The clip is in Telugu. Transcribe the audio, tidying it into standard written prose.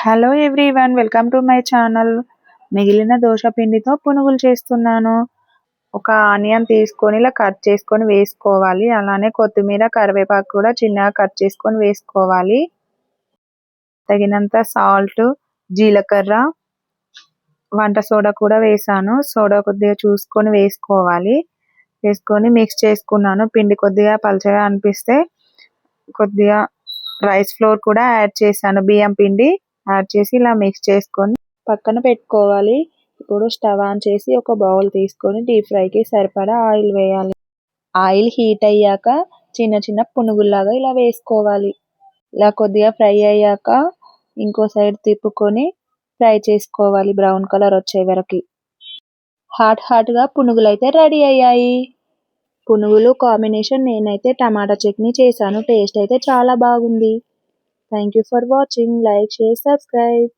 Hello everyone, welcome to my channel. మిగిలిన దోస పిండితో పునుగులు చేస్తున్నాను. ఒక ఆనియన్ తీసుకొని ఇలా కట్ చేసుకొని వేసుకోవాలి. అలానే కొత్తిమీర, కరివేపాకు కూడా చిన్నగా కట్ చేసుకొని వేసుకోవాలి. తగినంత సాల్ట్, జీలకర్ర, వంట సోడా కూడా వేసాను. సోడా కొద్దిగా చూసుకొని వేసుకోవాలి. వేసుకొని మిక్స్ చేసుకున్నాను. పిండి కొద్దిగా పలచగా అనిపిస్తే కొద్దిగా రైస్ ఫ్లోర్ కూడా యాడ్ చేశాను. బియ్యం పిండి యాడ్ చేసి ఇలా మిక్స్ చేసుకొని పక్కన పెట్టుకోవాలి. ఇప్పుడు స్టవ్ ఆన్ చేసి ఒక బౌల్ తీసుకొని డీప్ ఫ్రైకి సరిపడా ఆయిల్ వేయాలి. ఆయిల్ హీట్ అయ్యాక చిన్న చిన్న పునుగుల్లాగా ఇలా వేసుకోవాలి. ఇలా కొద్దిగా ఫ్రై అయ్యాక ఇంకో సైడ్ తిప్పుకొని ఫ్రై చేసుకోవాలి బ్రౌన్ కలర్ వచ్చే వరకు. హాట్గా పునుగులు అయితే రెడీ అయ్యాయి. పునుగులు కాంబినేషన్ నేనైతే టమాటా చట్నీ చేశాను. టేస్ట్ అయితే చాలా బాగుంది. Thank you for watching. Like, share, subscribe.